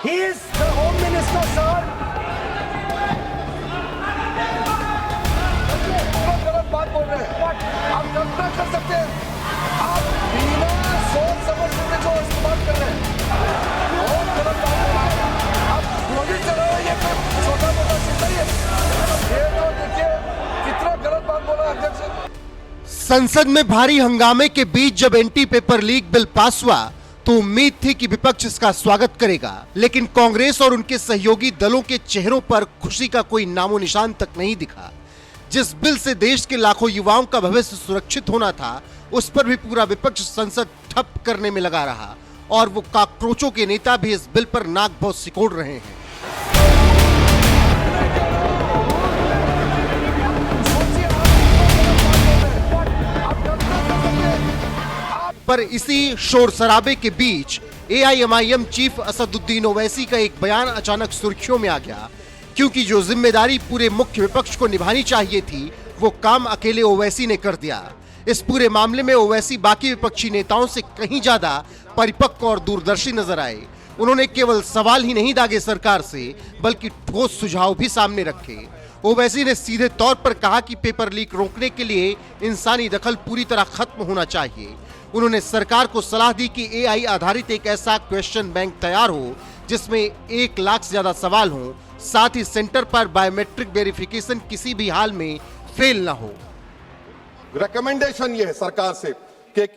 He is the Home Minister, sir. गलत बात बोल रहे हैं। आप कल्पना कर सकते हैं, आप बिना सोच समझ के जो इस्तेमाल कर रहे हैं, बहुत गलत बात बोल रहे हैं। आप गोली चला रहे हैं, ये कोई छोटा मोटा चीज नहीं है। ये तो देखिए कितना गलत बात बोला अध्यक्ष। संसद में भारी हंगामे के बीच जब anti paper leak bill pass हुआ तो उम्मीद थी कि विपक्ष इसका स्वागत करेगा, लेकिन कांग्रेस और उनके सहयोगी दलों के चेहरों पर खुशी का कोई नामो निशान तक नहीं दिखा। जिस बिल से देश के लाखों युवाओं का भविष्य सुरक्षित होना था, उस पर भी पूरा विपक्ष संसद ठप करने में लगा रहा और वो काकरोचों के नेता भी इस बिल पर नाक बहुत सिकोड़ रहे हैं। पर इसी शोर शराबे के बीच एआईएमआईएम चीफ असदुद्दीन ओवैसी का एक बयान अचानक सुर्खियों में आ गया, क्योंकि जो जिम्मेदारी पूरे मुख्य विपक्ष को निभानी चाहिए थी वो काम अकेले ओवैसी ने कर दिया। इस पूरे मामले में ओवैसी बाकी विपक्षी नेताओं से कहीं ज्यादा परिपक्व और दूरदर्शी नजर आए। उन्होंने केवल सवाल ही नहीं दागे सरकार से, बल्कि ठोस सुझाव भी सामने रखे। ओवैसी ने सीधे तौर पर कहा कि पेपर लीक रोकने के लिए इंसानी दखल पूरी तरह खत्म होना चाहिए। उन्होंने सरकार को सलाह दी कि एआई आधारित एक ऐसा क्वेश्चन बैंक तैयार हो जिसमें 1 लाख से ज्यादा सवाल हों, साथ ही सेंटर पर बायोमेट्रिक वेरिफिकेशन किसी भी हाल में फेल ना हो। रिकमेंडेशन ये है सरकार से कि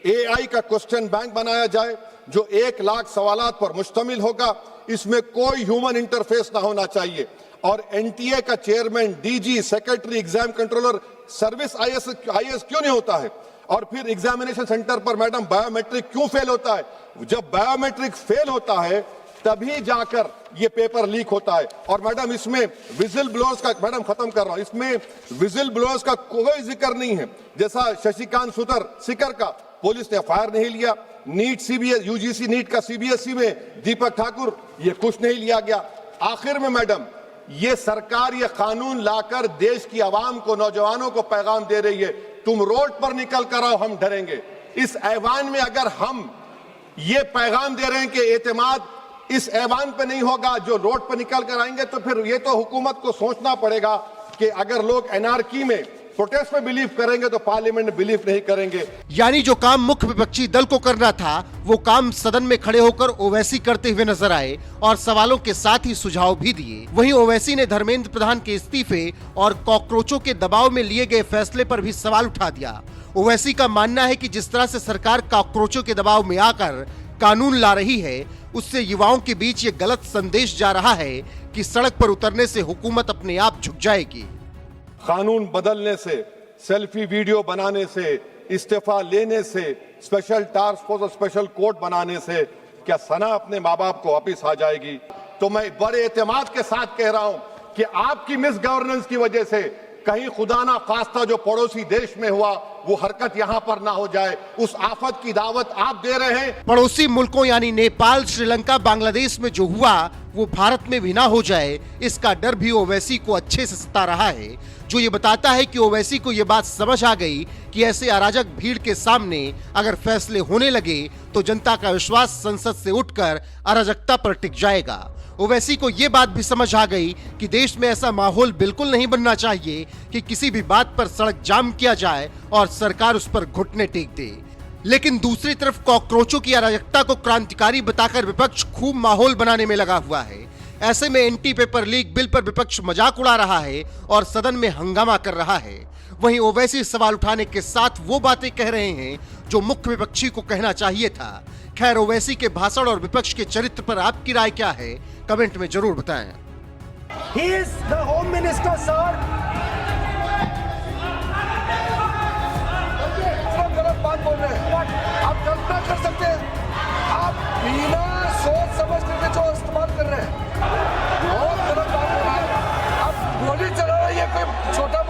एआई का क्वेश्चन बैंक बनाया जाए जो 1 लाख सवालात पर मुश्तमिल होगा। इसमें कोई ह्यूमन इंटरफेस ना होना चाहिए और एनटीए का chairman, DG, secretary, exam controller, service IAS क्यों नहीं होता है? और फिर एग्जामिनेशन सेंटर पर मैडम बायोमेट्रिक क्यों फेल होता है? जब बायोमेट्रिक फेल होता है तभी जाकर ये पेपर लीक होता है। और मैडम इसमें विजिल ब्लोअर्स का, मैडम खत्म कर रहा हूं, इसमें विजिल ब्लोअर्स का कोई जिक्र नहीं है। जैसा शशिकांत सिकर का पुलिस ने एफआईआर नहीं लिया, नीट सीबीएस यूजीसी नीट का सीबीएसई में दीपक ठाकुर, ये कुछ नहीं लिया गया। आखिर में मैडम ये सरकार ये कानून लाकर देश की आवाम को, नौजवानों को पैगाम दे रही है, तुम रोड पर निकल कर आओ, हम डरेंगे। इस ऐवान में अगर हम ये पैगाम दे रहे हैं कि एतमाद इस ऐवान पे नहीं होगा, जो रोड पर निकल कर आएंगे, तो फिर ये तो हुकूमत को सोचना पड़ेगा कि अगर लोग एनआरकी में, प्रोटेस्ट में बिलीव करेंगे तो पार्लियामेंट में बिलीव नहीं करेंगे। यानी जो काम मुख्य विपक्षी दल को करना था वो काम सदन में खड़े होकर ओवैसी करते हुए नजर आए और सवालों के साथ ही सुझाव भी दिए। वहीं ओवैसी ने धर्मेंद्र प्रधान के इस्तीफे और कॉकरोचों के दबाव में लिए गए फैसले पर भी सवाल उठा दिया। ओवैसी का मानना है कि जिस तरह से सरकार कॉकरोचों के दबाव में आकर कानून ला रही है, उससे युवाओं के बीच ये गलत संदेश जा रहा है कि सड़क पर उतरने से हुकूमत अपने आप झुक जाएगी। कानून बदलने से, सेल्फी वीडियो बनाने से, इस्तीफा लेने से, स्पेशल टास्क फोर्स और स्पेशल कोर्ट बनाने से क्या सना अपने माँ बाप को वापिस आ जाएगी? तो मैं बड़े एतमाद के साथ कह रहा हूं कि आपकी मिस गवर्नेंस की वजह से कहीं खुदा ना खास्ता जो पड़ोसी देश में हुआ वो हरकत यहां पर ना हो जाए। उस आफत की दावत आप दे रहे हैं। पड़ोसी मुल्कों यानी नेपाल, श्रीलंका, बांग्लादेश में जो हुआ वो भारत में भी ना हो जाए, इसका डर भी ओवैसी को अच्छे से सता रहा है, जो ये बताता है कि ओवैसी को ये बात समझ आ गई कि ऐसे अराजक भीड़ के सामने अगर फैसले होने लगे तो जनता का विश्वास संसद से उठकर अराजकता पर टिक जाएगा। ओवैसी को ये बात भी समझ आ गई कि देश में ऐसा माहौल बिल्कुल नहीं बनना चाहिए कि किसी भी बात पर सड़क जाम किया जाए और सरकार उस पर घुटने टेक दे। लेकिन दूसरी तरफ कॉकरोचों की अराजकता को क्रांतिकारी बताकर विपक्ष खूब माहौल बनाने में लगा हुआ है। ऐसे में एंटी पेपर लीक बिल पर विपक्ष मजाक उड़ा रहा है और सदन में हंगामा कर रहा है। वहीं ओवैसी सवाल उठाने के साथ वो बातें कह रहे हैं जो मुख्य विपक्षी को कहना चाहिए था। खैर, ओवैसी के भाषण और विपक्ष के चरित्र पर आपकी राय क्या है, कमेंट में जरूर बताएं। He is the Home Minister, sir. गलत बात बोल रहे हैं। आप कल्पना कर सकते हैं, आप बिना सोच समझ के जो इस्तेमाल कर रहे हैं, बहुत गलत बात बोल रहे हैं। आप गोली चला रहे हैं, ये कोई छोटा